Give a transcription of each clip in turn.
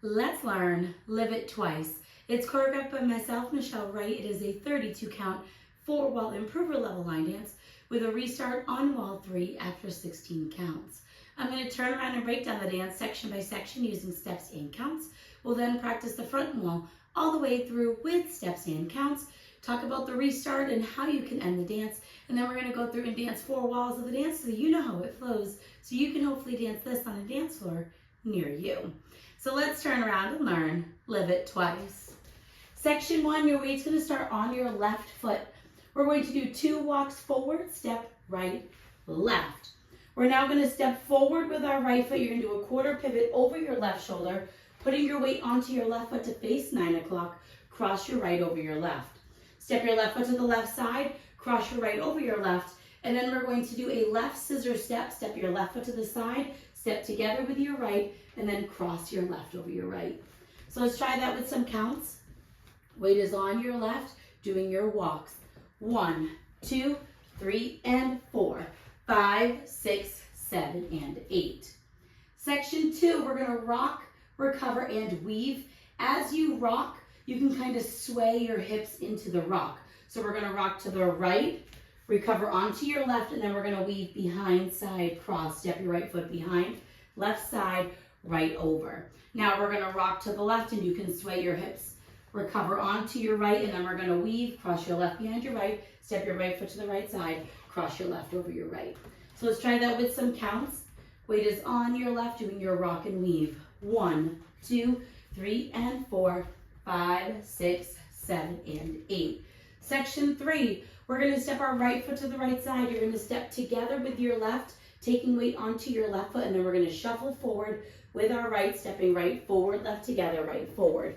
Let's learn Live It Twice. It's choreographed by myself, Michelle Wright. It is a 32 count, 4-wall improver level line dance with a restart on wall 3 after 16 counts. I'm going to turn around and break down the dance section by section using steps and counts. We'll then practice the front wall all the way through with steps and counts, talk about the restart and how you can end the dance, and then we're going to go through and dance 4 walls of the dance so you know how it flows, so you can hopefully dance this on a dance floor near you. So let's turn around and learn Live It Twice. Section 1, your weight's going to start on your left foot. We're going to do 2 walks forward, step, right, left. We're now going to step forward with our right foot. You're going to do a quarter pivot over your left shoulder, putting your weight onto your left foot to face 9 o'clock, cross your right over your left. Step your left foot to the left side, cross your right over your left, and then we're going to do a left scissor step. Step your left foot to the side, step together with your right, and then cross your left over your right. So let's try that with some counts. Weight is on your left, doing your walks. 1, 2, 3, and 4, 5, 6, 7, and 8. Section 2, we're going to rock, recover, and weave. As you rock, you can kind of sway your hips into the rock. So we're going to rock to the right, recover onto your left, and then we're going to weave behind side cross. Step your right foot behind, left side, right over. Now we're going to rock to the left, and you can sway your hips. Recover onto your right, and then we're going to weave, cross your left behind your right, step your right foot to the right side, cross your left over your right. So let's try that with some counts. Weight is on your left, doing your rock and weave. 1, 2, 3, and 4, 5, 6, 7, and 8. Section 3, we're going to step our right foot to the right side. You're going to step together with your left, taking weight onto your left foot, and then we're going to shuffle forward with our right, stepping right forward, left together, right forward.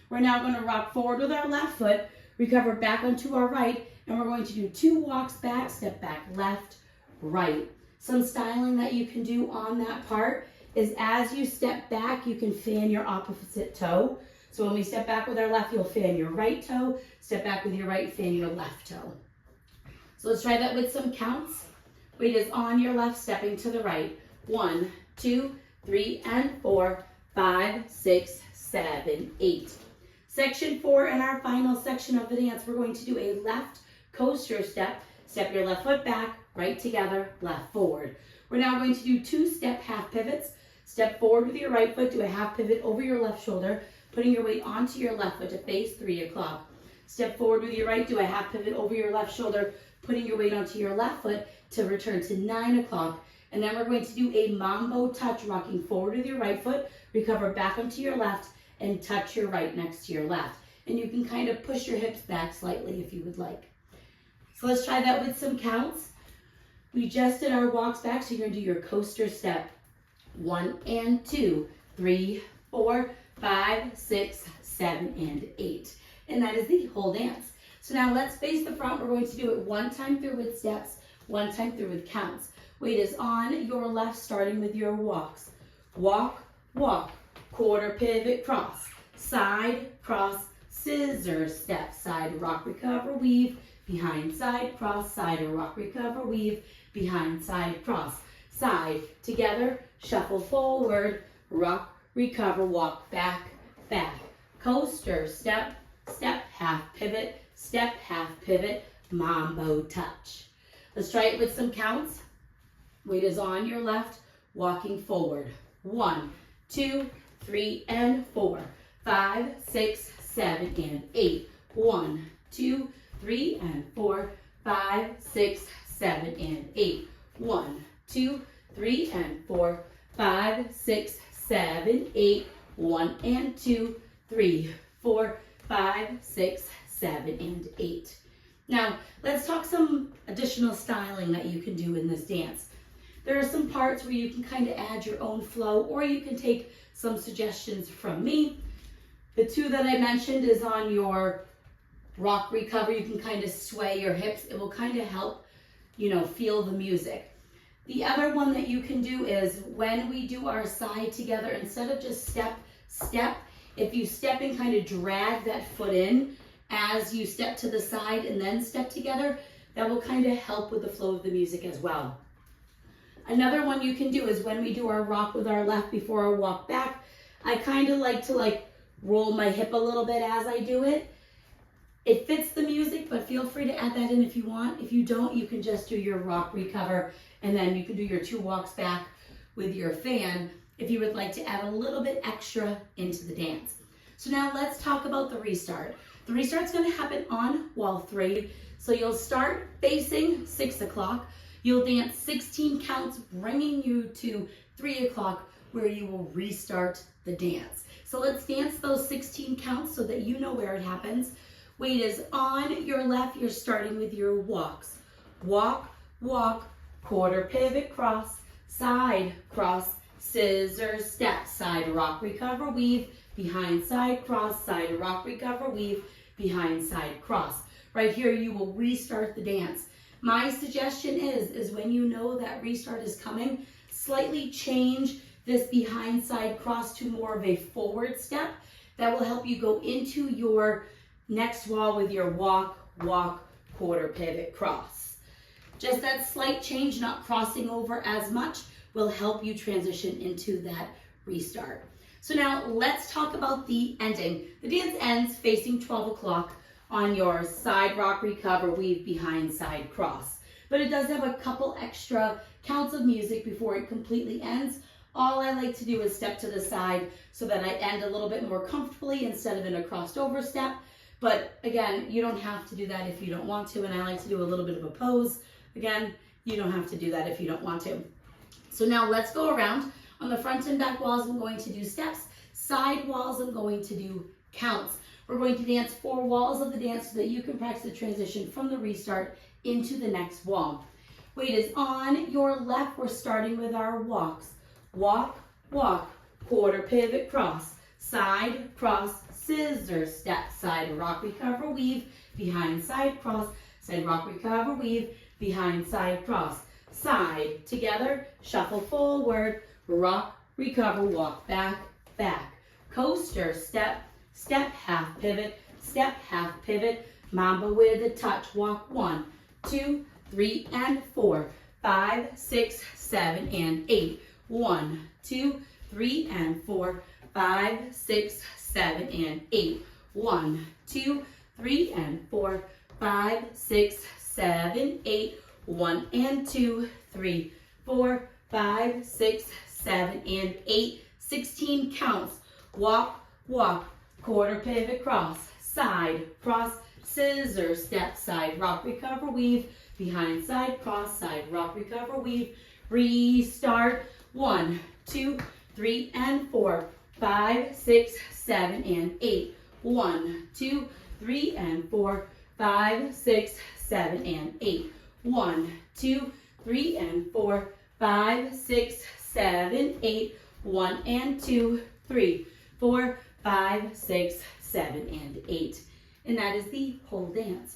We're now going to rock forward with our left foot, recover back onto our right, and we're going to do 2 walks back, step back, left, right. Some styling that you can do on that part is as you step back, you can fan your opposite toe. So when we step back with our left, you'll fan your right toe, step back with your right, fan your left toe. So let's try that with some counts. Weight is on your left, stepping to the right. 1, 2, 3, and 4, 5, 6, 7, 8. Section 4, in our final section of the dance, we're going to do a left coaster step. Step your left foot back, right together, left forward. We're now going to do 2 step half pivots. Step forward with your right foot, do a half pivot over your left shoulder, putting your weight onto your left foot to face 3 o'clock. Step forward with your right, do a half pivot over your left shoulder, putting your weight onto your left foot to return to 9 o'clock. And then we're going to do a mambo touch, rocking forward with your right foot, recover back onto your left, and touch your right next to your left. And you can kind of push your hips back slightly if you would like. So let's try that with some counts. We just did our walks back, so you're going to do your coaster step. 1 and 2, 3, 4, 5, 6, 7, and 8. And that is the whole dance. So now let's face the front. We're going to do it 1 time through with steps, 1 time through with counts. Weight is on your left, starting with your walks. Walk, walk, quarter pivot, cross, side, cross, scissor step, side, rock, recover, weave, behind, side, cross, side, rock, recover, weave, behind, side, cross, side, together, shuffle forward, rock, recover, walk, back, back, coaster, step, step, half pivot, mambo touch. Let's try it with some counts. Weight is on your left, walking forward. 1, 2, 3, and 4, 5, 6, 7, and 8. 1, 2, 3, and 4, 5, 6, 7, and 8. 1, 2, 3, and 4, 5, 6, 7, 8. 1 and 2, 3, 4, 5, 6, 7, and 8. Now, let's talk some additional styling that you can do in this dance. There are some parts where you can kind of add your own flow, or you can take some suggestions from me. The 2 that I mentioned is on your rock recover. You can kind of sway your hips. It will kind of help, feel the music. The other one that you can do is when we do our side together, instead of just step, step, if you step and kind of drag that foot in as you step to the side and then step together, that will kind of help with the flow of the music as well. Another one you can do is when we do our rock with our left before our walk back, I kind of like to roll my hip a little bit as I do it. It fits the music, but feel free to add that in if you want. If you don't, you can just do your rock recover, and then you can do your 2 walks back with your fan if you would like to add a little bit extra into the dance. So now let's talk about the restart. The restart's going to happen on wall 3. So you'll start facing 6 o'clock. You'll dance 16 counts, bringing you to 3 o'clock, where you will restart the dance. So let's dance those 16 counts so that you know where it happens. Weight is on your left. You're starting with your walks. Walk, walk, quarter pivot, cross, side, cross, scissors, step, side, rock, recover, weave, behind, side, cross, side, rock, recover, weave, behind, side, cross. Right here, you will restart the dance. My suggestion is when you know that restart is coming, slightly change this behind, side, cross to more of a forward step. That will help you go into your next wall with your walk, walk, quarter pivot, cross. Just that slight change, not crossing over as much, will help you transition into that restart. So now let's talk about the ending. The dance ends facing 12 o'clock on your side rock recover, weave, behind, side, cross. But it does have a couple extra counts of music before it completely ends. All I like to do is step to the side so that I end a little bit more comfortably instead of in a crossed over step. But again, you don't have to do that if you don't want to, and I like to do a little bit of a pose. Again, you don't have to do that if you don't want to. So now let's go around. On the front and back walls, I'm going to do steps. Side walls, I'm going to do counts. We're going to dance 4 walls of the dance so that you can practice the transition from the restart into the next wall. Weight is on your left. We're starting with our walks. Walk, walk, quarter pivot, cross, side, cross, scissors, step, side, rock, recover, weave, behind, side, cross, side, rock, recover, weave, behind, side, cross, side, together, shuffle forward, rock, recover, walk, back, back, coaster, step, step, half pivot, mamba with a touch, walk 1, 2, 3, and 4, 5, 6, 7, and 8, 1, 2, 3, and 4, 5, 6, 7, and 8, 1, 2, 3, and 4, 5, 6, 7, 8, 1, and 2, 3, 4, 5, 6, 7, and 8, 16 counts. Walk, walk, quarter pivot, cross, side, cross, scissors, step, side, rock, recover, weave, behind, side, cross, side, rock, recover, weave, restart, 1, 2, 3, and 4, 5, 6, 7, and 8, 1, 2, 3, and 4, 5, 6, 7, and 8, 1, 2, 3, and 4, 5, 6, 7, 8, 1, and 2, 3, 4, 5, 6, 7, and 8. And that is the whole dance.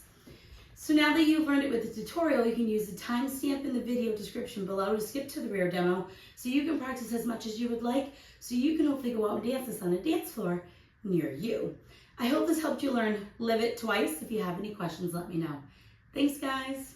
So now that you've learned it with the tutorial, you can use the timestamp in the video description below to skip to the rear demo so you can practice as much as you would like, so you can hopefully go out and dance this on a dance floor near you. I hope this helped you learn Live It Twice. If you have any questions, let me know. Thanks, guys.